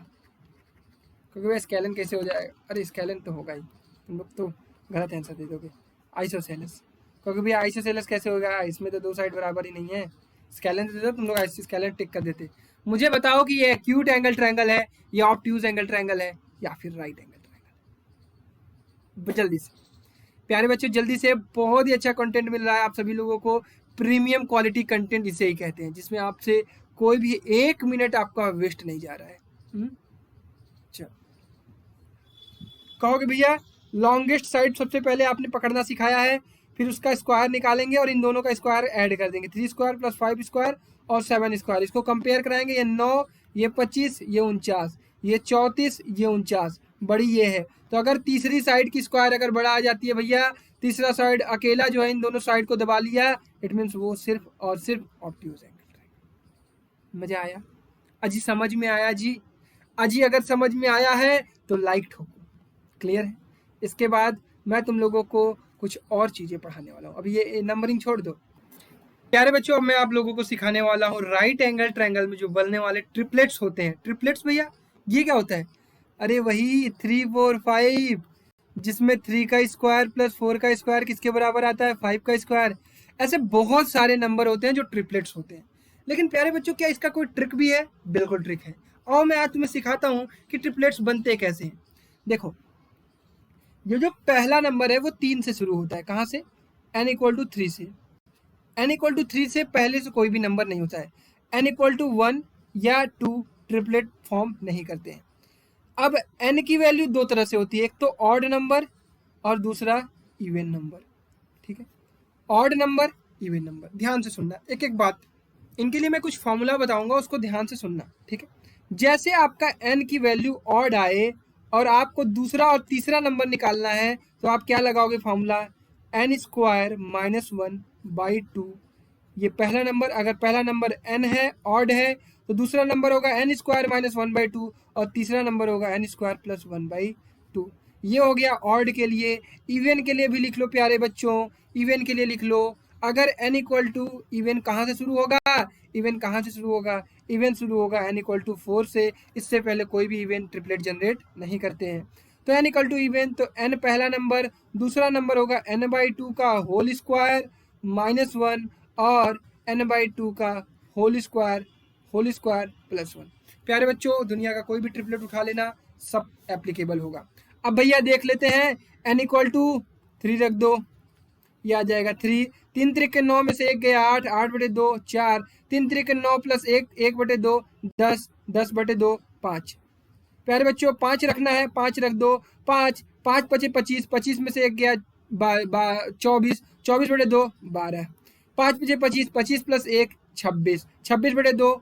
क्योंकि वह स्केलन कैसे हो जाएगा? अरे स्केलन तो होगा ही, तुम लोग तो गलत आंसर दे दोगे। आइसोसेलेस, क्योंकि भैया आइसोसेलेस कैसे होगा? इसमें तो दो साइड बराबर ही नहीं है। स्केलन दे दो, तुम लोग स्केलन टिक कर देते। मुझे बताओ कि ये एक्यूट एंगल ट्रायंगल है, या ऑब्ट्यूज एंगल ट्रायंगल है, या फिर राइट एंगल ट्रायंगल। जल्दी से प्यारे बच्चों, जल्दी से। बहुत ही अच्छा कंटेंट मिल रहा है आप सभी लोगों को। प्रीमियम क्वालिटी कंटेंट इसे ही कहते हैं, जिसमें आपसे कोई भी 1 मिनट आपका वेस्ट नहीं जा रहा है। चलो, कहोगे भैया लॉन्गेस्ट साइड सबसे पहले आपने पकड़ना सिखाया है, फिर उसका स्क्वायर निकालेंगे और इन दोनों का स्क्वायर ऐड कर देंगे। 3 स्क्वायर प्लस 5 स्क्वायर और 7 स्क्वायर, इसको कंपेयर कराएंगे। ये 9, ये 25, ये 49, ये 34, ये 49, बड़ी ये है। तो अगर तीसरी साइड की स्क्वायर अगर बड़ा आ जाती है भैया, तीसरा साइड अकेला जो है इन दोनों साइड को दबा लिया, इट मीन्स वो सिर्फ और सिर्फ ऑब्ट्यूज एंगल। मजा आया? अजी समझ में आया जी? अजी अगर समझ में आया है तो लाइक ठोको। क्लियर है? इसके बाद मैं तुम लोगों को कुछ और चीजें पढ़ाने वाला हूँ। अभी ये नंबरिंग छोड़ दो प्यारे बच्चों। अब मैं आप लोगों को सिखाने वाला हूँ राइट एंगल ट्रायंगल में जो बनने वाले ट्रिपलेट्स होते हैं। ट्रिपलेट्स भैया ये क्या होता है? अरे वही 3, 4, 5, जिसमें 3 का स्क्वायर प्लस 4 का स्क्वायर किसके बराबर आता है? 5 का स्क्वायर। ऐसे बहुत सारे नंबर होते हैं जो ट्रिपलेट्स होते हैं। लेकिन प्यारे बच्चों क्या इसका कोई ट्रिक भी है? बिल्कुल ट्रिक है, और मैं आज तुम्हें सिखाता हूँ कि ट्रिपलेट्स बनते कैसे हैं। देखो, ये जो पहला नंबर है वो 3 से शुरू होता है। कहाँ से? n = 3 से। n = 3 से पहले से कोई भी नंबर नहीं होता है। n = 1 या 2 ट्रिपलेट फॉर्म नहीं करते हैं। अब n की वैल्यू दो तरह से होती है, एक तो ऑड नंबर और दूसरा इवन नंबर। ठीक है, ऑड नंबर, इवन नंबर। ध्यान से सुनना एक एक बात, इनके लिए मैं कुछ फॉर्मूला बताऊंगा, उसको ध्यान से सुनना। ठीक है, जैसे आपका n की वैल्यू ऑड आए और आपको दूसरा और तीसरा नंबर निकालना है, तो आप क्या लगाओगे फॉर्मूला? n² - 1/2। ये पहला नंबर, अगर पहला नंबर n है, ऑड है, तो दूसरा नंबर होगा n² - 1/2 और तीसरा नंबर होगा n² + 1/2। ये हो गया ऑड के लिए। इवन के लिए भी लिख लो प्यारे बच्चों, इवन के लिए लिख लो। अगर n = इवन कहाँ से शुरू होगा? इवन कहाँ से शुरू होगा? इवन शुरू होगा n = 4 से। इससे पहले कोई भी इवन ट्रिपलेट जनरेट नहीं करते हैं। तो n = इवन, तो n पहला नंबर, दूसरा नंबर होगा n/2 का होल स्क्वायर -1 और n/2 का होल स्क्वायर +1। प्यारे बच्चों, दुनिया का कोई भी ट्रिपलेट उठा लेना, सब एप्लीकेबल होगा। अब भैया देख लेते हैं, n = 3 रख दो, ये आ जाएगा 3। 3 त्रिक 9 में से 1 गया 8, 8/2 4। 3 त्रिक 9 + 1, 1/2 10, 10/2 5। प्यारे बच्चों 5 रखना है, 5 रख दो। 5 5 पचे 25, 25 में से एक गया 24, 24 बटे 2 12। 5 पचे 25, 25 प्लस 1 26, 26 बटे 2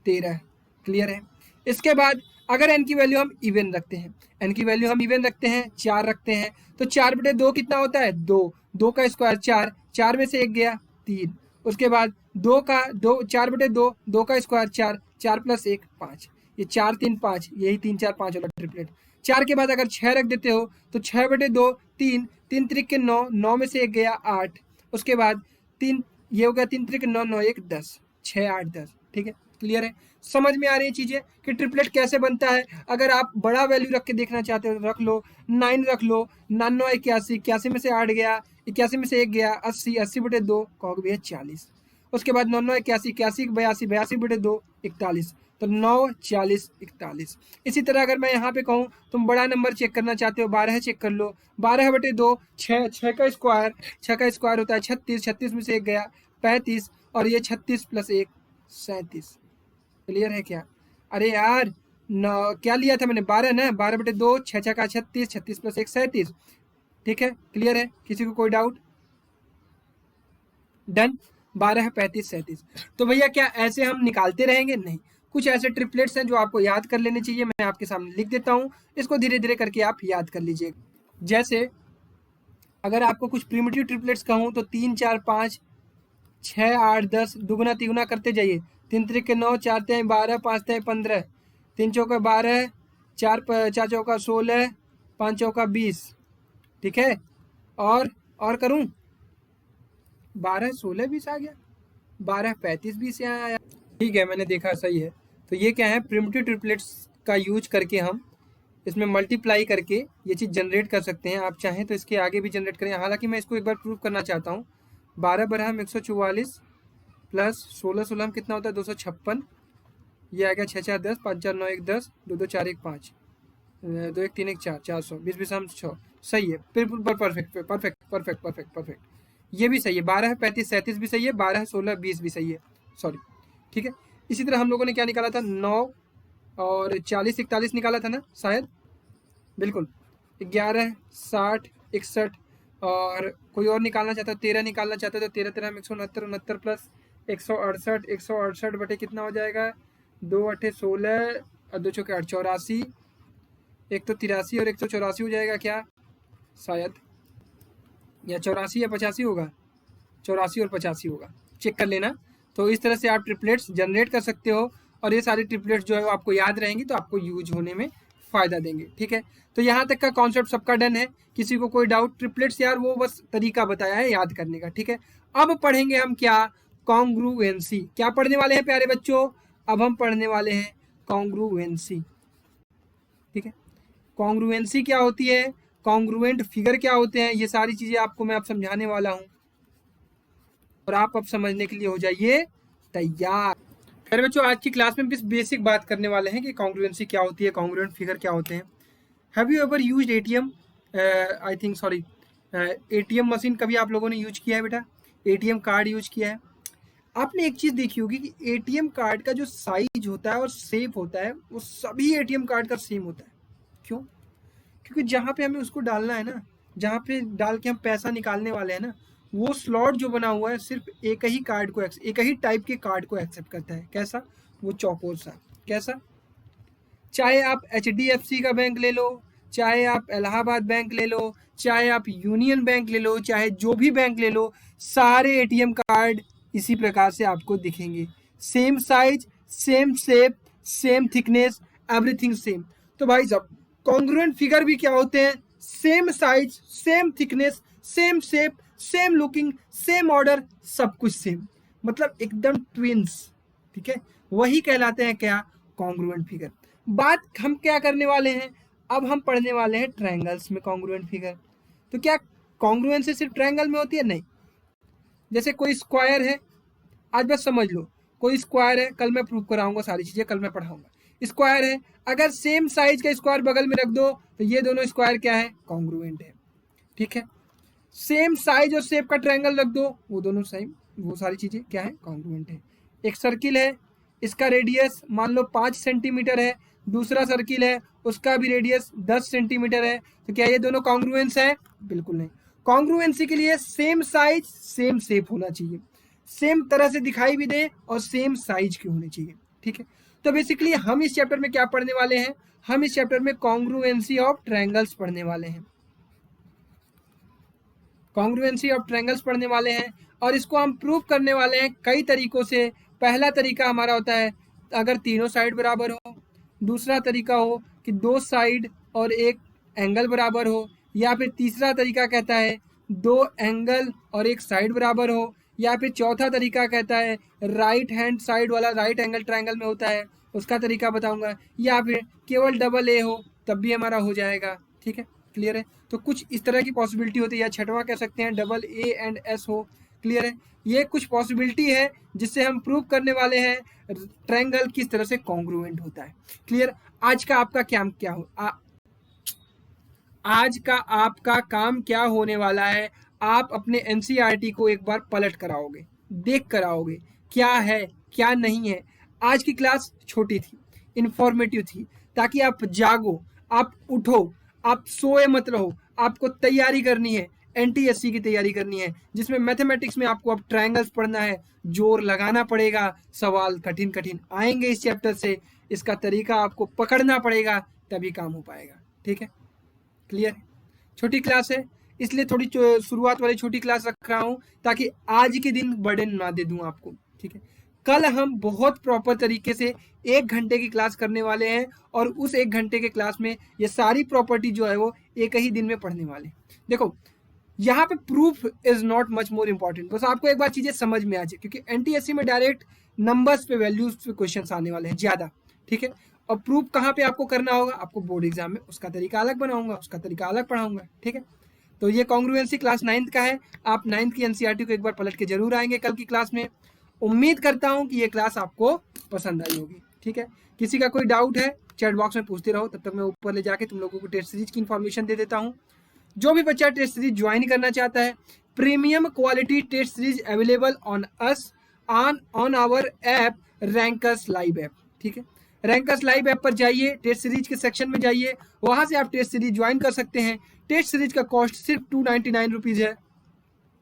13। क्लियर है। इसके बाद अगर n की वैल्यू हम इवन रखते हैं, n की वैल्यू हम इवन रखते हैं 4 रखते हैं, तो 4 बटे 2 कितना होता है 2, 2 का स्क्वायर 4, 4 में से एक गया 3। उसके बाद 2 का 2 4 बटे 2, 2 का स्क्वायर 4, 4 प्लस 1 5। ये 4 3 5, यही 3 4 5 वाला ट्रिपलेट। 4 के बाद अगर 6 रख देते हो तो 6 बटे 2 3, 3 त्रिक के 9, 9 में से एक गया 8। उसके बाद 3, ये हो गया 3 त्रिक 9, 9 1 10, 6 8 10। ठीक है, क्लियर है। समझ में आ रही है चीजें कि ट्रिपलेट कैसे बनता है। अगर आप बड़ा वैल्यू रख के देखना चाहते हो रख लो, 9 रख लो, 9 81, 81 में से 8 गया, 81 में से एक गया 80, 80 बटे 2 कहोगे भैया 40। उसके बाद 9 9 81, 81 82, 82 बटे 2 41, तो 9 40 41। इसी तरह अगर मैं यहाँ पे कहूँ तुम बड़ा नंबर चेक करना चाहते हो 12 चेक कर लो, 12 बटे 2 6, 6 का स्क्वायर, 6 का स्क्वायर होता है 36, 36 में से एक गया 35, और ये 36 प्लस 1 37। क्लियर है क्या? अरे यार क्या लिया था मैंने 12 ना, 12 बटे 2 6 6 का 36, 36 प्लस 1 37। ठीक है, क्लियर है। किसी को कोई डाउट? डन। 12 35 37। तो भैया क्या ऐसे हम निकालते रहेंगे? नहीं, कुछ ऐसे ट्रिपलेट्स हैं जो आपको याद कर लेने चाहिए। मैं आपके सामने लिख देता हूँ, इसको धीरे धीरे करके आप याद कर लीजिएगा। जैसे अगर आपको कुछ प्रिमिटिव ट्रिपलेट्स कहूँ तो 3 4 5 6 8 10, दुगुना तिगुना करते जाइए। 3 त्रिक के 9, 4 तिहाई 12, 5 तिहाई 15, 3 चौका 12, 4 चौका 16, 5 चौका 20। ठीक है, और करूं 12 16 20 आ गया, 12 35 20 यहाँ आया। ठीक है, मैंने देखा सही है। तो ये क्या है, प्रिमिटिव ट्रिपलेट्स का यूज करके हम इसमें मल्टीप्लाई करके ये चीज़ जनरेट कर सकते हैं। आप चाहें तो इसके आगे भी जनरेट करें, हालांकि मैं इसको एक बार प्रूव करना चाहता हूँ। 12 बरहम 144 प्लस 16 16 कितना होता है 256। ये आ गया 6 4 10, 5 4 9 1 10, 2 2 4 1 5, 2 1 3 1 4, 400, 20 20 हम 6। सही है, बिल्कुल perfect perfect perfect perfect perfect. ये भी सही है, 12 35 37 भी सही है, 12 16 20 भी सही है, सॉरी। ठीक है, इसी तरह हम लोगों ने क्या निकाला था 9 और 40 41 निकाला था ना शायद, बिल्कुल। 11 60 61, और कोई और निकालना चाहता है 13 निकालना चाहता है तो 13 13 169, 69 प्लस 168, 168 बटे कितना हो जाएगा 2 8 16 और 2 चौके 8 84, एक तो 83 और 184 हो जाएगा क्या शायद, या 84 या 85 होगा, 84 और 85 होगा, चेक कर लेना। तो इस तरह से आप ट्रिपलेट्स जनरेट कर सकते हो, और ये सारी ट्रिपलेट्स जो है वो आपको याद रहेंगी तो आपको यूज होने में फ़ायदा देंगे। ठीक है, तो यहाँ तक का कॉन्सेप्ट सबका डन है। किसी को कोई डाउट? ट्रिपलेट्स यार वो बस तरीका बताया है याद करने का। ठीक है, अब पढ़ेंगे हम क्या, कॉन्ग्रुएंसी। क्या पढ़ने वाले हैं प्यारे बच्चों? अब हम पढ़ने वाले हैं कॉन्ग्रुएंसी। ठीक है, कॉन्ग्रुएंसी क्या होती है, कॉन्ग्रुएंट फिगर क्या होते हैं, ये सारी चीज़ें आपको मैं अब समझाने वाला हूँ, और आप अब समझने के लिए हो जाइए तैयार। प्यारे बच्चों, आज की क्लास में बस बेसिक बात करने वाले हैं कि कॉन्ग्रुएंसी क्या होती है, कॉन्ग्रुएंट फिगर क्या होते हैं। Have you ever used ATM? I think sorry, ATM machine कभी आप लोगों ने यूज किया है बेटा? एटीएम कार्ड यूज किया है? आपने एक चीज़ देखी होगी कि एटीएम कार्ड का जो साइज होता है और शेप होता है वो सभी एटीएम कार्ड का सेम होता है। क्यों? क्योंकि जहाँ पे हमें उसको डालना है ना, जहाँ पे डाल के हम पैसा निकालने वाले हैं ना, वो स्लॉट जो बना हुआ है सिर्फ एक ही कार्ड को, एक ही टाइप के कार्ड को एक्सेप्ट करता है। कैसा? वो चौकोर सा। कैसा? चाहे आप HDFC का बैंक ले लो, चाहे आप इलाहाबाद बैंक ले लो, चाहे आप यूनियन बैंक ले लो, चाहे जो भी बैंक ले लो, सारे एटीएम कार्ड इसी प्रकार से आपको दिखेंगे। Same size, same shape, same thickness, everything same. तो भाई साहब कॉन्ग्रुएंट फिगर भी क्या होते हैं? Same size, same thickness, same shape, same looking, same order, सब कुछ सेम, मतलब एकदम ट्विंस। ठीक है, वही कहलाते हैं क्या? Congruent figure. बात हम क्या करने वाले हैं, अब हम पढ़ने वाले हैं ट्रायंगल्स में कॉन्ग्रुएंट फिगर। तो क्या कॉन्ग्रुएंसी सिर्फ ट्रायंगल में होती है? नहीं। जैसे कोई स्क्वायर है, आज बस समझ लो, कोई स्क्वायर है, कल मैं प्रूव कराऊंगा सारी चीज़ें, कल मैं पढ़ाऊंगा। स्क्वायर है, अगर सेम साइज का स्क्वायर बगल में रख दो तो ये दोनों स्क्वायर क्या है? कॉन्ग्रुएंट है। ठीक है, सेम साइज और शेप का ट्रायंगल रख दो, वो दोनों सेम, वो सारी चीज़ें क्या है? कॉन्ग्रुएंट है। एक सर्किल है, इसका रेडियस मान लो 5 सेंटीमीटर है, दूसरा सर्किल है उसका भी रेडियस 10 सेंटीमीटर है। तो क्या ये दोनों कॉन्ग्रुएंस है? बिल्कुल नहीं। कॉन्ग्रुएंसी के लिए सेम साइज सेम शेप होना चाहिए, सेम तरह से दिखाई भी दे और सेम साइज की होनी चाहिए। ठीक है, तो बेसिकली हम इस चैप्टर में क्या पढ़ने वाले हैं? हम इस चैप्टर में कॉन्ग्रुएंसी ऑफ ट्रायंगल्स पढ़ने वाले हैं। कॉन्ग्रुएंसी ऑफ ट्रायंगल्स पढ़ने वाले हैं और इसको हम प्रूव करने वाले हैं कई तरीकों से। पहला तरीका हमारा होता है अगर तीनों साइड बराबर हो, दूसरा तरीका हो कि दो साइड और एक एंगल बराबर हो, या फिर तीसरा तरीका कहता है दो एंगल और एक साइड बराबर हो, या फिर चौथा तरीका कहता है राइट हैंड साइड वाला राइट एंगल ट्रायंगल में होता है, उसका तरीका बताऊंगा, या फिर केवल डबल ए हो तब भी हमारा हो जाएगा। ठीक है, क्लियर है? तो कुछ इस तरह की पॉसिबिलिटी होती है, या छठवां कह सकते हैं डबल ए एंड एस हो। क्लियर है? ये कुछ पॉसिबिलिटी है जिससे हम प्रूव करने वाले हैं ट्रायंगल किस तरह से कॉन्ग्रुएंट होता है। क्लियर? आज का आपका क्या हो आज का आपका काम क्या होने वाला है? आप अपने एनसीईआरटी को एक बार पलट कर आओगे, देख कर आओगे क्या है क्या नहीं है। आज की क्लास छोटी थी, इंफॉर्मेटिव थी, ताकि आप जागो, आप उठो, आप सोए मत रहो। आपको तैयारी करनी है, एनटीएससी की तैयारी करनी है, जिसमें मैथमेटिक्स में आपको अब ट्रायंगल्स पढ़ना है, जोर लगाना पड़ेगा, सवाल कठिन कठिन आएंगे इस चैप्टर से, इसका तरीका आपको पकड़ना पड़ेगा, तभी काम हो पाएगा। ठीक है, क्लियर? छोटी क्लास है इसलिए थोड़ी शुरुआत वाली छोटी क्लास रख रहा हूँ, ताकि आज के दिन बर्डन ना दे दूं आपको। ठीक है, कल हम बहुत प्रॉपर तरीके से 1 घंटे की क्लास करने वाले हैं, और उस 1 घंटे के क्लास में ये सारी प्रॉपर्टी जो है वो एक ही दिन में पढ़ने वाले। देखो, यहाँ पे proof is not much more important, बस आपको एक बार चीजें समझ में आ जाए, क्योंकि एनटीएससी में डायरेक्ट नंबर्स पे वैल्यूज पे क्वेश्चन आने वाले हैं ज्यादा। ठीक है, और प्रूफ कहाँ पे आपको करना होगा? आपको बोर्ड एग्जाम में, उसका तरीका अलग बनाऊंगा, उसका तरीका अलग पढ़ाऊंगा। ठीक है, तो ये कॉन्ग्रुएंसी क्लास 9th का है। आप 9th की एनसीईआरटी को एक बार पलट के जरूर आएंगे कल की क्लास में। उम्मीद करता हूँ कि ये क्लास आपको पसंद आई होगी। ठीक है, किसी का कोई डाउट है चैट बॉक्स में पूछते रहो, तब तक मैं ऊपर ले जाके तुम लोगों को टेस्ट सीरीज की इन्फॉर्मेशन दे देता हूँ। जो भी बच्चा टेस्ट सीरीज ज्वाइन करना चाहता है, premium quality test series available on us on our app Rankers live app. ठीक है, रैंकर्स लाइव ऐप पर जाइए, टेस्ट सीरीज के सेक्शन में जाइए, वहां से आप टेस्ट सीरीज ज्वाइन कर सकते हैं। टेस्ट सीरीज का कॉस्ट सिर्फ 299 रुपीज है,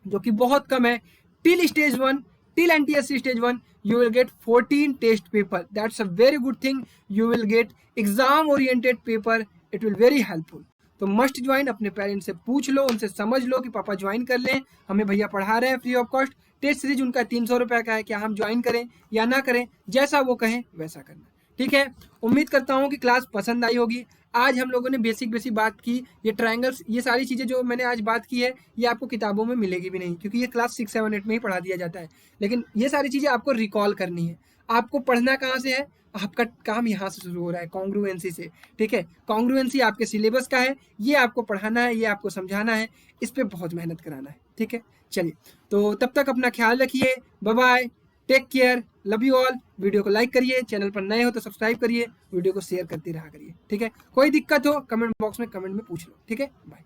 जो कि बहुत कम है। Till stage 1, till NTSC stage 1 you will get 14 test paper. That's a very good thing. You will get exam oriented paper. It will very helpful. तो मस्ट ज्वाइन, अपने parents से पूछ लो, उनसे समझ लो कि पापा ज्वाइन कर लें, हमें भैया पढ़ा रहे हैं free of cost. Test series उनका 300 रुपये का है, क्या हम ज्वाइन करें या ना करें, जैसा वो कहें वैसा करना। ठीक है, उम्मीद करता हूँ कि क्लास पसंद आई होगी। आज हम लोगों ने बेसिक बात की, ये ट्रायंगल्स, ये सारी चीज़ें जो मैंने आज बात की है, ये आपको किताबों में मिलेगी भी नहीं, क्योंकि ये क्लास 6, 7, 8 में ही पढ़ा दिया जाता है। लेकिन ये सारी चीज़ें आपको रिकॉल करनी है। आपको पढ़ना कहाँ से है? आपका काम यहाँ से शुरू हो रहा है, कॉन्ग्रुएंसी से। ठीक है, कॉन्ग्रुएंसी आपके सिलेबस का है, ये आपको पढ़ाना है, ये आपको समझाना है, इस पर बहुत मेहनत कराना है। ठीक है, चलिए, तो तब तक अपना ख्याल रखिए। Bye bye, take care, love you all. Video को लाइक करिए, चैनल पर नए हो तो सब्सक्राइब करिए, वीडियो को शेयर करते रहा करिए। ठीक है, कोई दिक्कत हो कमेंट बॉक्स में कमेंट में पूछ लो। ठीक है, बाय।